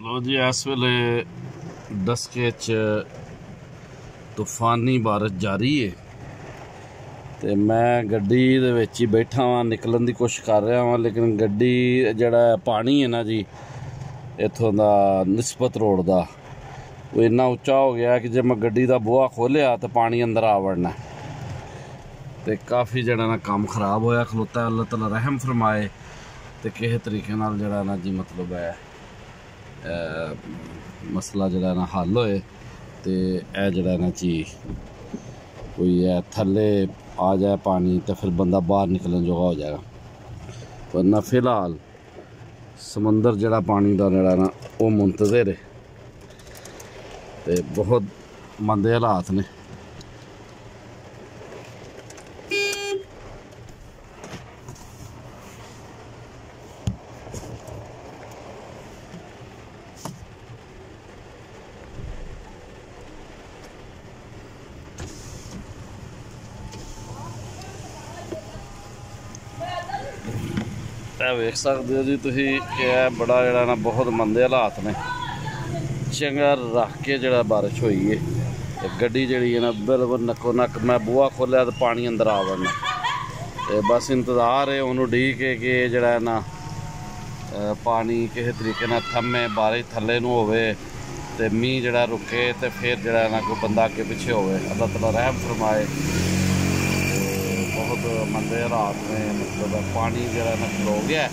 लो जी, इस वेले डस्के च तूफानी बारिश जारी है तो मैं गड्डी दे विच ही बैठा हाँ, निकलन की कोशिश कर रहा हाँ, लेकिन गड्डी जड़ा पानी है ना जी इत्थों दा निस्बत रोड दा वो इन्ना उच्चा हो गया कि जब मैं गड्डी का बूहा खोलिया तो पानी अंदर आ वड़ना तो काफ़ी जड़ा ना काम खराब होया खलोता। अल्लाह ताला रहम फरमाए तो किसी तरीके नाल जड़ा ना जी मतलब है मसला जड़ा ना हल होए तो यह जड़ा ना जी कोई है थले आ जाए पानी तो फिर बंदा बाहर निकलन जोगा हो जाएगा, वरना फिलहाल समंदर जड़ा पानी का जड़ा ना वो मुंतज़िर है तो बहुत मंदे हालात ने। वेख सकते हो जी तुसी कि बड़ा जड़ा ना बहुत मंदे हालात ने। चंगा रख के जड़ा बारिश हुई है तो गड्डी जड़ी है ना बिल्कुल नक्को नक मैं बूहा खोलिया तो पानी अंदर आ वड़ना तो बस इंतज़ार है उन्होंने डी के जड़ा है ना पानी किसी तरीके ना थमे बारिश थले नूं होवे ते मींह जड़ा रुके तो फिर जड़ा ना कोई बंदा अगे पिछे होवे। अल्लाह ताला रहम फरमाए। बहुत मंदे हालात ने, मतलब पानी जरा ना खलो गया है।